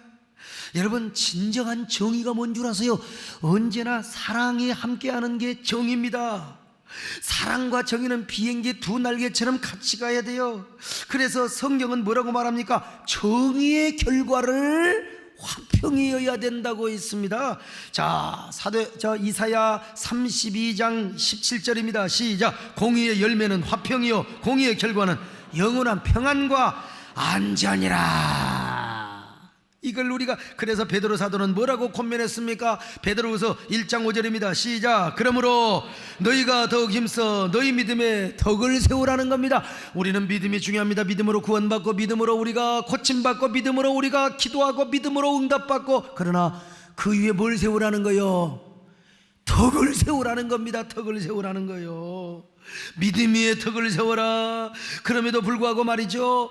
여러분, 진정한 정의가 뭔 줄 아세요? 언제나 사랑이 함께하는 게 정의입니다. 사랑과 정의는 비행기 두 날개처럼 같이 가야 돼요. 그래서 성경은 뭐라고 말합니까? 정의의 결과를 화평이어야 된다고 했습니다. 자, 이사야 32장 17절입니다. 시작. 공의의 열매는 화평이요 공의의 결과는 영원한 평안과 안전이라. 이걸 우리가, 그래서 베드로 사도는 뭐라고 권면했습니까? 베드로후서 1장 5절입니다. 시작. 그러므로 너희가 더욱 힘써 너희 믿음에 덕을 세우라는 겁니다. 우리는 믿음이 중요합니다. 믿음으로 구원받고, 믿음으로 우리가 고침받고, 믿음으로 우리가 기도하고, 믿음으로 응답받고. 그러나 그 위에 뭘 세우라는 거요? 덕을 세우라는 겁니다. 덕을 세우라는 거요. 믿음 위에 덕을 세워라. 그럼에도 불구하고 말이죠,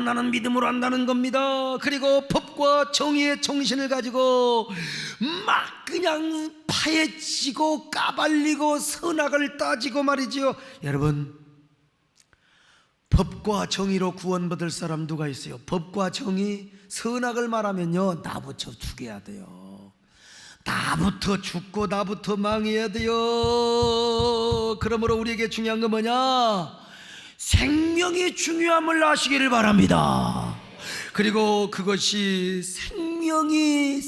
나는 믿음으로 한다는 겁니다. 그리고 법과 정의의 정신을 가지고 막 그냥 파헤치고 까발리고 선악을 따지고 말이죠. 여러분, 법과 정의로 구원받을 사람 누가 있어요? 법과 정의, 선악을 말하면요, 나부터 죽여야 돼요. 나부터 죽고 나부터 망해야 돼요. 그러므로 우리에게 중요한 건 뭐냐? 생명이 중요함을 아시기를 바랍니다. 그리고 그것이 생명의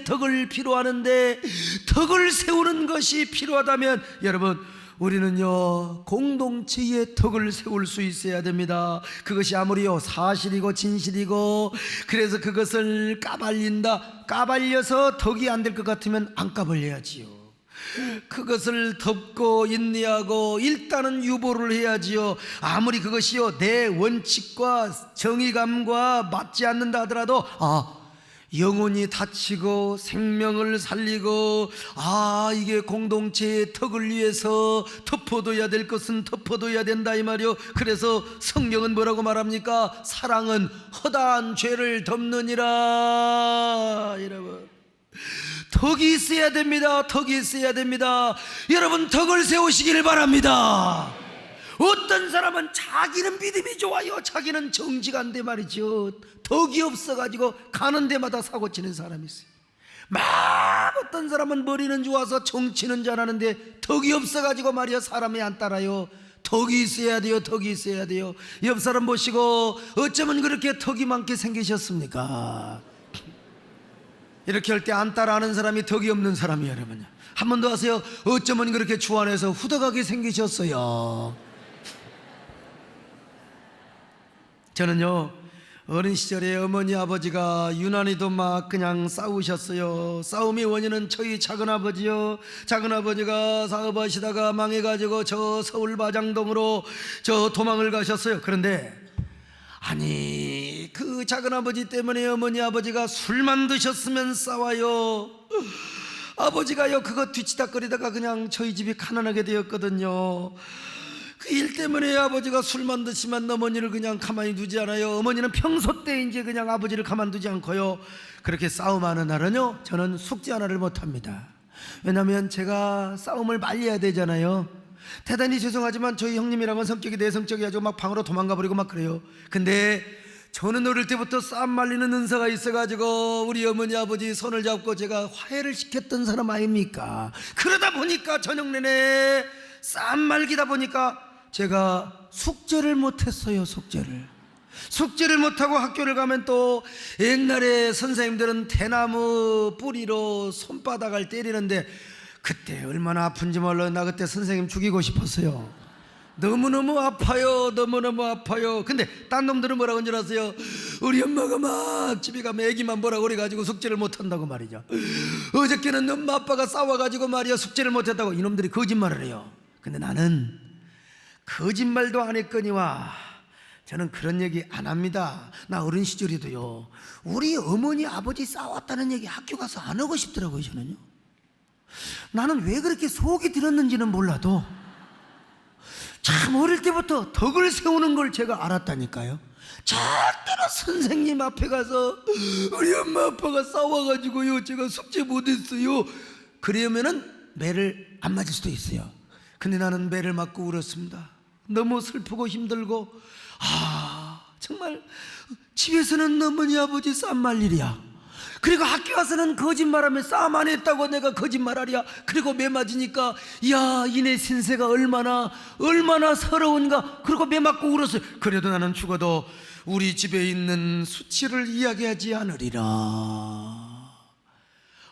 덕을 필요하는데, 덕을 세우는 것이 필요하다면 여러분, 우리는요, 공동체의 덕을 세울 수 있어야 됩니다. 그것이 아무리요 사실이고 진실이고, 그래서 그것을 까발려서 덕이 안 될 것 같으면 안 까발려야지요. 그것을 덮고 인내하고 일단은 유보를 해야지요. 아무리 그것이요 내 원칙과 정의감과 맞지 않는다 하더라도 영혼이 다치고 생명을 살리고, 이게 공동체의 덕을 위해서 덮어둬야 될 것은 덮어둬야 된다 이 말이요. 그래서 성경은 뭐라고 말합니까? 사랑은 허다한 죄를 덮느니라. 여러분, 덕이 있어야 됩니다. 덕이 있어야 됩니다. 여러분, 덕을 세우시기를 바랍니다. 어떤 사람은 자기는 믿음이 좋아요, 자기는 정지가 안 돼 말이죠. 덕이 없어가지고 가는 데마다 사고치는 사람이 있어요. 막 어떤 사람은 머리는 좋아서 정치는 잘하는데 덕이 없어가지고 말이야 사람이 안 따라요. 덕이 있어야 돼요. 덕이 있어야 돼요. 옆 사람 보시고, 어쩌면 그렇게 덕이 많게 생기셨습니까? 이렇게 할 때 안 따라하는 사람이 덕이 없는 사람이에요. 여러분, 한 번 더 하세요. 어쩌면 그렇게 주안해서 후덕하게 생기셨어요. 저는요, 어린 시절에 어머니 아버지가 유난히도 막 그냥 싸우셨어요. 싸움의 원인은 저희 작은아버지요. 작은아버지가 사업하시다가 망해가지고 저 서울 마장동으로 도망을 가셨어요. 그런데 그 작은아버지 때문에 어머니 아버지가 술만 드셨으면 싸워요. 아버지가요 그거 뒤치다거리다가 그냥 저희 집이 가난하게 되었거든요. 그 일 때문에 아버지가 술만 드시면 어머니를 그냥 가만히 두지 않아요. 어머니는 평소 때 이제 그냥 아버지를 가만두지 않고요, 그렇게 싸움하는 날은요 저는 숙제 하나를 못합니다. 왜냐하면 제가 싸움을 말려야 되잖아요. 대단히 죄송하지만 저희 형님이랑은 성격이 내 성격이 아주 막 방으로 도망가 버리고 막 그래요. 근데 저는 어릴 때부터 싸움 말리는 은사가 있어가지고 우리 어머니 아버지 손을 잡고 제가 화해를 시켰던 사람 아닙니까? 그러다 보니까 저녁 내내 싸움 말기다 보니까 제가 숙제를 못했어요. 숙제를 못하고 학교를 가면 또 옛날에 선생님들은 대나무 뿌리로 손바닥을 때리는데, 그때 얼마나 아픈지 몰라요. 나 그때 선생님 죽이고 싶었어요. 너무너무 아파요. 너무너무 아파요. 근데 딴 놈들은 뭐라고 한줄 아세요? 우리 엄마가 막 집에 가면 애기만 보라고 그래가지고 숙제를 못한다고 말이죠. 어저께는 엄마 아빠가 싸워가지고 말이야 숙제를 못했다고 이놈들이 거짓말을 해요. 근데 나는 거짓말도 안 했거니와 저는 그런 얘기 안 합니다. 나 어린 시절에도요 우리 어머니 아버지 싸웠다는 얘기 학교 가서 안 하고 싶더라고요. 저는요. 나는 왜 그렇게 속이 들었는지는 몰라도 참 어릴 때부터 덕을 세우는 걸 제가 알았다니까요. 절대로 선생님 앞에 가서 우리 엄마 아빠가 싸워가지고요 제가 숙제 못했어요 그러면은 매를 안 맞을 수도 있어요. 근데 나는 매를 맞고 울었습니다. 너무 슬프고 힘들고 정말 집에서는 어머니 아버지 쌈말 일이야. 그리고 학교 가서는 거짓말하며 싸움 안 했다고 내가 거짓말하랴. 그리고 매 맞으니까 야 이내 신세가 얼마나 서러운가. 그리고 매 맞고 울었어요. 그래도 나는 죽어도 우리 집에 있는 수치를 이야기하지 않으리라.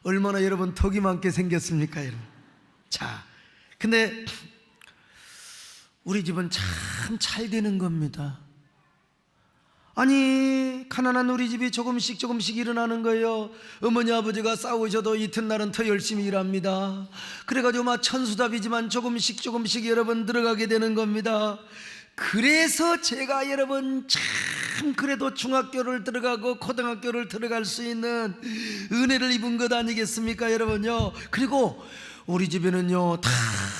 얼마나 여러분 덕이 많게 생겼습니까 여러분. 자, 근데 우리 집은 참 잘 되는 겁니다. 아니 가난한 우리 집이 조금씩 일어나는 거예요. 어머니 아버지가 싸우셔도 이튿날은 더 열심히 일합니다. 그래가지고 막 천수답이지만 조금씩 여러분 들어가게 되는 겁니다. 그래서 제가 여러분 참 그래도 중학교를 들어가고 고등학교를 들어갈 수 있는 은혜를 입은 것 아니겠습니까 여러분요. 그리고 우리 집에는요 다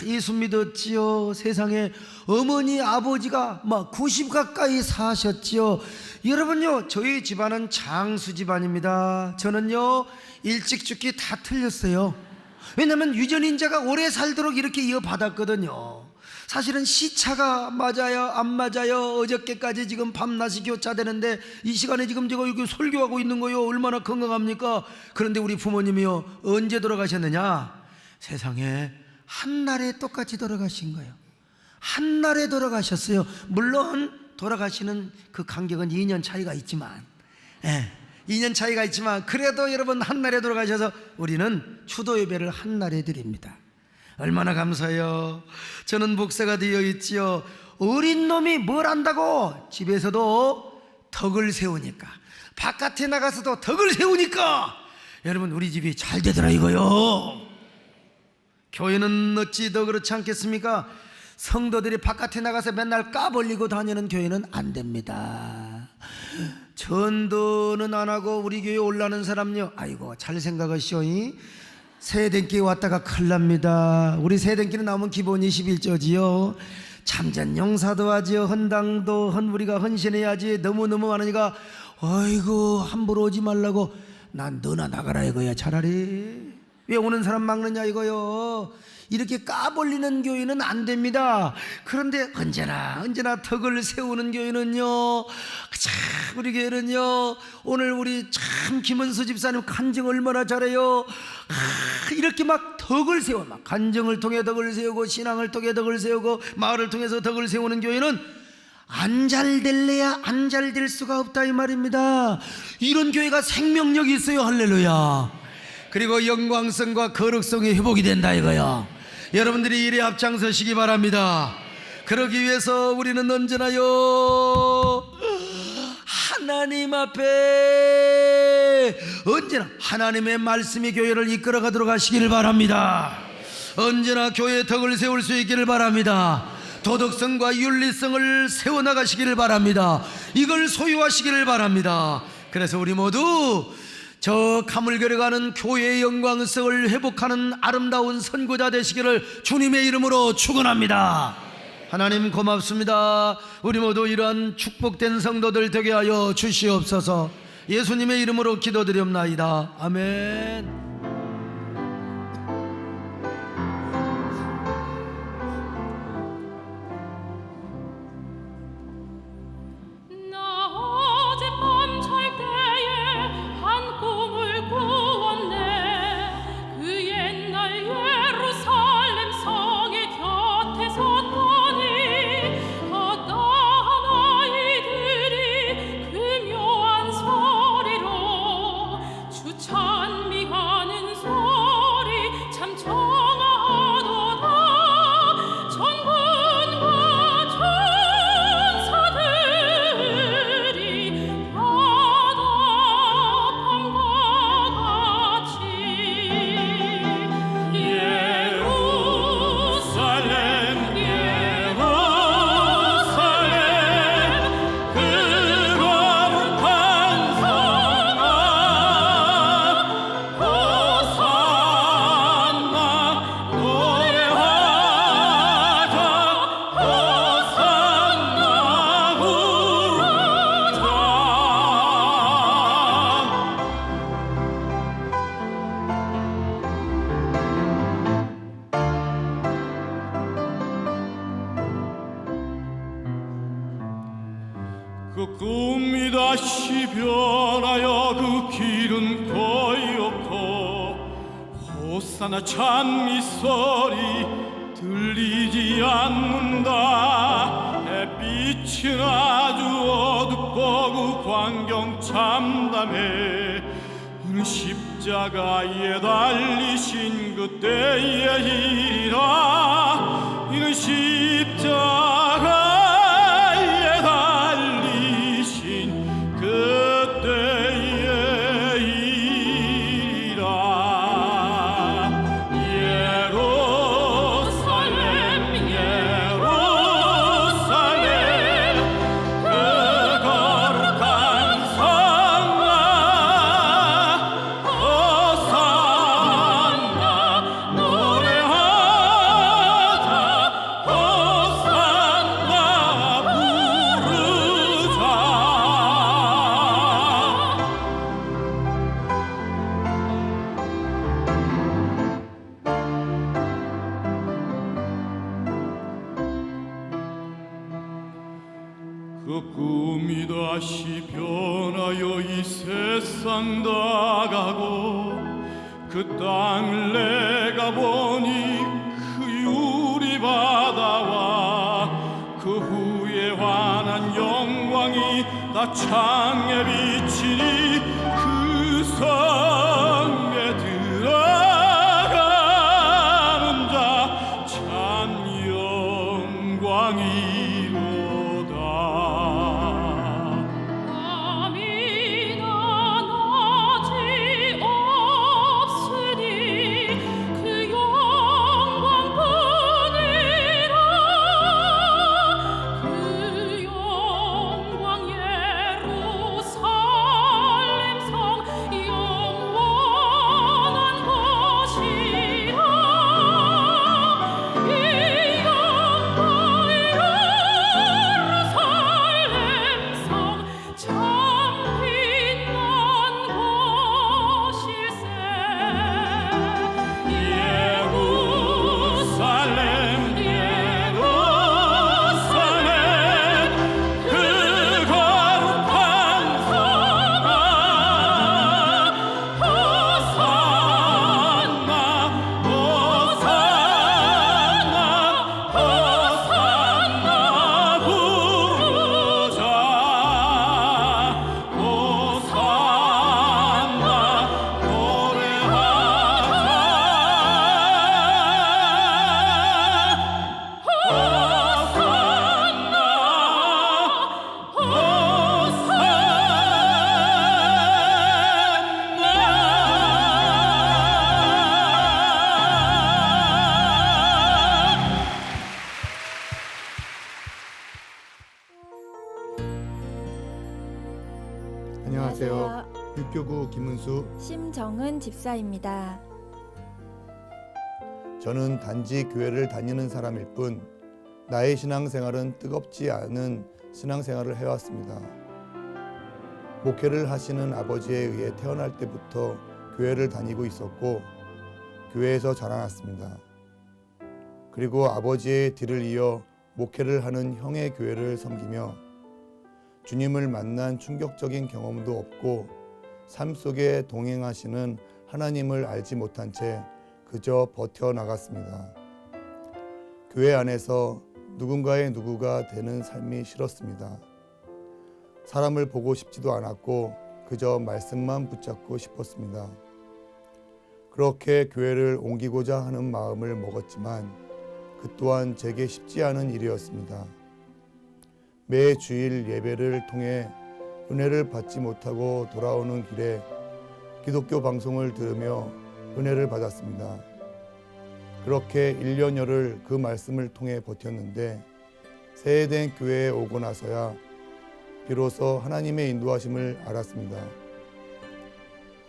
예수 믿었지요. 세상에 어머니 아버지가 막 90 가까이 사셨지요. 여러분요 저희 집안은 장수 집안입니다. 저는요 일찍 죽기 다 틀렸어요. 왜냐하면 유전인자가 오래 살도록 이렇게 이어받았거든요. 사실은 시차가 맞아요 안 맞아요? 어저께까지 지금 밤낮이 교차되는데 이 시간에 지금 제가 여기 설교하고 있는 거요. 얼마나 건강합니까? 그런데 우리 부모님이요 언제 돌아가셨느냐? 세상에 한날에 똑같이 돌아가신 거예요. 한날에 돌아가셨어요. 물론 돌아가시는 그 간격은 2년 차이가 있지만 2년 차이가 있지만 그래도 여러분 한날에 돌아가셔서 우리는 추도 예배를 한날에 드립니다. 얼마나 감사해요. 저는 목사가 되어 있지요. 어린 놈이 뭘 안다고? 집에서도 덕을 세우니까 바깥에 나가서도 덕을 세우니까 여러분 우리 집이 잘 되더라 이거요. 교회는 어찌 더 그렇지 않겠습니까? 성도들이 바깥에 나가서 맨날 까벌리고 다니는 교회는 안 됩니다. 전도는 안 하고 우리 교회 올라오는 사람요 아이고 잘 생각하시오. 세대끼 왔다가 큰일 납니다. 우리 세대끼는 나오면 기본 21조지요 참전 용사도 하지요. 헌당도 우리가 헌신해야지. 너무너무 많으니까 아이고 함부로 오지 말라고 난 너나 나가라 이거야. 차라리 왜 오는 사람 막느냐 이거요. 이렇게 까벌리는 교회는 안 됩니다. 그런데 언제나 덕을 세우는 교회는요 참 우리 교회는요 오늘 우리 참 김은수 집사님 간증 얼마나 잘해요. 이렇게 막 덕을 세워 막 간증을 통해 덕을 세우고 신앙을 통해 덕을 세우고 마을을 통해서 덕을 세우는 교회는 안 잘 될래야 안 잘 될 수가 없다 이 말입니다. 이런 교회가 생명력이 있어요. 할렐루야. 그리고 영광성과 거룩성이 회복이 된다 이거야. 여러분들이 이래 앞장서시기 바랍니다. 그러기 위해서 우리는 언제나요 하나님 앞에 언제나 하나님의 말씀이 교회를 이끌어 가도록 하시기를 바랍니다. 언제나 교회의 덕을 세울 수 있기를 바랍니다. 도덕성과 윤리성을 세워나가시기를 바랍니다. 이걸 소유하시기를 바랍니다. 그래서 우리 모두 저 가물거려가는 교회의 영광성을 회복하는 아름다운 선구자 되시기를 주님의 이름으로 축원합니다. 하나님 고맙습니다. 우리 모두 이러한 축복된 성도들 되게 하여 주시옵소서. 예수님의 이름으로 기도드립나이다. 아멘. 찬미한 다시 변하여 그 길은 거였고 호산나 찬미 소리 들리지 않는다. 햇빛은 아주 어둡고 그 광경 참담해. 이는 십자가에 달리신 그때의 일이라. 이는 십자가에 달리신 그때의 일이라. 예루살렘 예루살렘 그 거룩한 성아 호산나 노래하자. 호산나 부르자. 그 꿈이 다시 변하여 이 세상 나가고 그 땅을 내가 보니 그 유리 바다와 그 후에 환한 영광이 다 창에 비치니 그 성에 들어가는 자 참 영광이로다. 아미나 나지 없으니 그 영광뿐이라. 그 영광 예루살렘 성 영원한 것이라. 이 영광 예루살렘 성 참 빛난 것일세. 예루살렘 예루살렘 그 거룩한 성아 호산나 호산나 호산나 부르자. 호산나 안녕하세요. 육교구 김은수. 심정은 집사입니다. 저는 단지 교회를 다니는 사람일 뿐 나의 신앙생활은 뜨겁지 않은 신앙생활을 해왔습니다. 목회를 하시는 아버지에 의해 태어날 때부터 교회를 다니고 있었고 교회에서 자라났습니다. 그리고 아버지의 뒤를 이어 목회를 하는 형의 교회를 섬기며 주님을 만난 충격적인 경험도 없고 삶 속에 동행하시는 하나님을 알지 못한 채 그저 버텨나갔습니다. 교회 안에서 누군가의 누구가 되는 삶이 싫었습니다. 사람을 보고 싶지도 않았고 그저 말씀만 붙잡고 싶었습니다. 그렇게 교회를 옮기고자 하는 마음을 먹었지만 그 또한 제게 쉽지 않은 일이었습니다. 매 주일 예배를 통해 은혜를 받지 못하고 돌아오는 길에 기독교 방송을 들으며 은혜를 받았습니다. 그렇게 1년여를 그 말씀을 통해 버텼는데 새해된 교회에 오고 나서야 비로소 하나님의 인도하심을 알았습니다.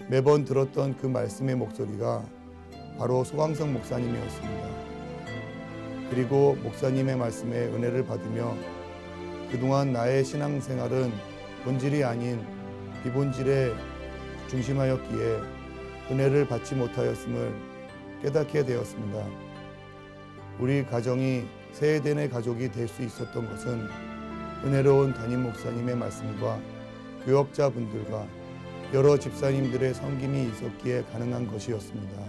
매번 들었던 그 말씀의 목소리가 바로 소강성 목사님이었습니다. 그리고 목사님의 말씀에 은혜를 받으며 그동안 나의 신앙생활은 본질이 아닌 비본질에 중심하였기에 은혜를 받지 못하였음을 깨닫게 되었습니다. 우리 가정이 세대의 가족이 될 수 있었던 것은 은혜로운 담임 목사님의 말씀과 교역자분들과 여러 집사님들의 섬김이 있었기에 가능한 것이었습니다.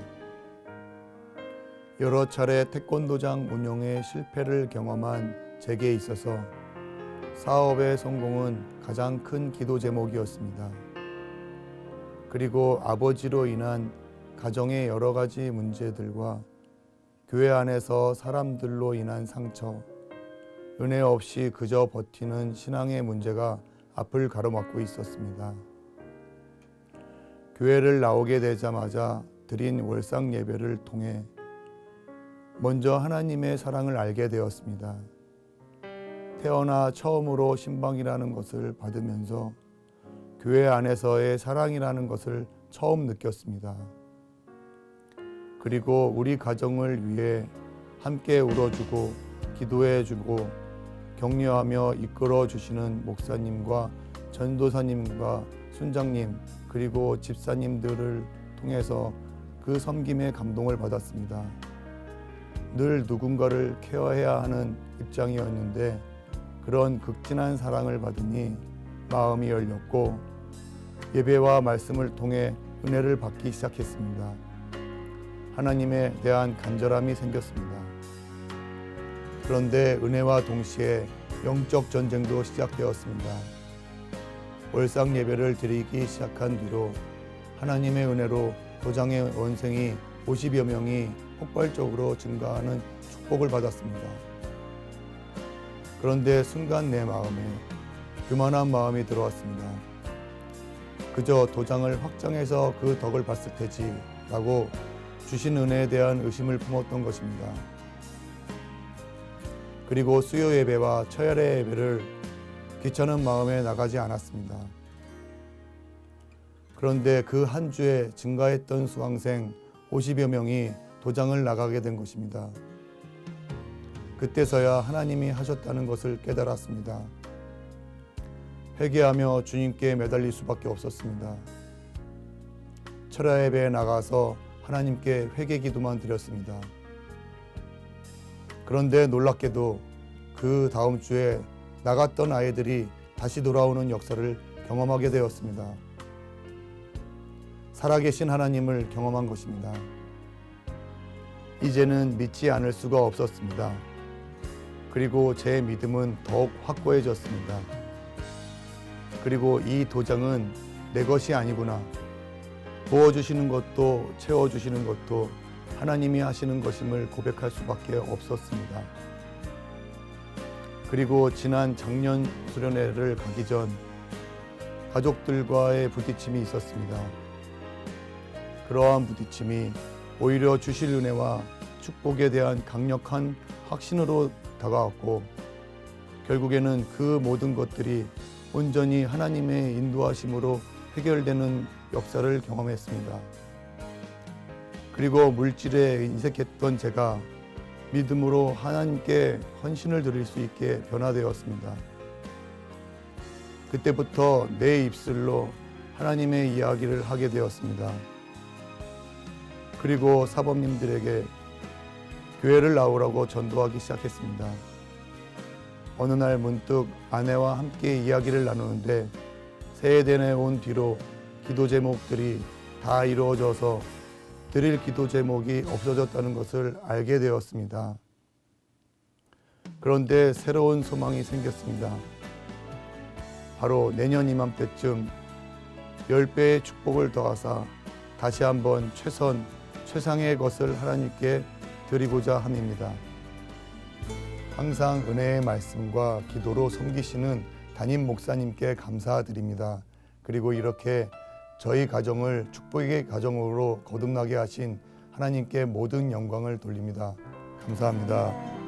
여러 차례 태권도장 운영의 실패를 경험한 제게 있어서 사업의 성공은 가장 큰 기도 제목이었습니다. 그리고 아버지로 인한 가정의 여러 가지 문제들과 교회 안에서 사람들로 인한 상처, 은혜 없이 그저 버티는 신앙의 문제가 앞을 가로막고 있었습니다. 교회를 나오게 되자마자 드린 월상 예배를 통해 먼저 하나님의 사랑을 알게 되었습니다. 태어나 처음으로 신방이라는 것을 받으면서 교회 안에서의 사랑이라는 것을 처음 느꼈습니다. 그리고 우리 가정을 위해 함께 울어주고 기도해주고 격려하며 이끌어 주시는 목사님과 전도사님과 순장님 그리고 집사님들을 통해서 그 섬김에 감동을 받았습니다. 늘 누군가를 케어해야 하는 입장이었는데 그런 극진한 사랑을 받으니 마음이 열렸고 예배와 말씀을 통해 은혜를 받기 시작했습니다. 하나님에 대한 간절함이 생겼습니다. 그런데 은혜와 동시에 영적 전쟁도 시작되었습니다. 월상 예배를 드리기 시작한 뒤로 하나님의 은혜로 도장의 원생이 50여 명이 폭발적으로 증가하는 축복을 받았습니다. 그런데 순간 내 마음에 교만한 마음이 들어왔습니다. 그저 도장을 확장해서 그 덕을 봤을 테지 라고 주신 은혜에 대한 의심을 품었던 것입니다. 그리고 수요 예배와 처혈의 예배를 귀찮은 마음에 나가지 않았습니다. 그런데 그 한 주에 증가했던 수강생 50여 명이 도장을 나가게 된 것입니다. 그때서야 하나님이 하셨다는 것을 깨달았습니다. 회개하며 주님께 매달릴 수밖에 없었습니다. 철야 예배에 나가서 하나님께 회개 기도만 드렸습니다. 그런데 놀랍게도 그 다음 주에 나갔던 아이들이 다시 돌아오는 역사를 경험하게 되었습니다. 살아계신 하나님을 경험한 것입니다. 이제는 믿지 않을 수가 없었습니다. 그리고 제 믿음은 더욱 확고해졌습니다. 그리고 이 도장은 내 것이 아니구나. 부어주시는 것도 채워주시는 것도 하나님이 하시는 것임을 고백할 수밖에 없었습니다. 그리고 지난 작년 수련회를 가기 전 가족들과의 부딪힘이 있었습니다. 그러한 부딪힘이 오히려 주실 은혜와 축복에 대한 강력한 확신으로 다가왔고 결국에는 그 모든 것들이 온전히 하나님의 인도하심으로 해결되는 역사를 경험했습니다. 그리고 물질에 인색했던 제가 믿음으로 하나님께 헌신을 드릴 수 있게 변화되었습니다. 그때부터 내 입술로 하나님의 이야기를 하게 되었습니다. 그리고 사범님들에게 교회를 나오라고 전도하기 시작했습니다. 어느 날 문득 아내와 함께 이야기를 나누는데 세대내 온 뒤로 기도 제목들이 다 이루어져서 드릴 기도 제목이 없어졌다는 것을 알게 되었습니다. 그런데 새로운 소망이 생겼습니다. 바로 내년 이맘때쯤 10배의 축복을 더하사 다시 한번 최상의 것을 하나님께 드리고자 함입니다. 항상 은혜의 말씀과 기도로 섬기시는 담임 목사님께 감사드립니다. 그리고 이렇게 저희 가정을 축복의 가정으로 거듭나게 하신 하나님께 모든 영광을 돌립니다. 감사합니다.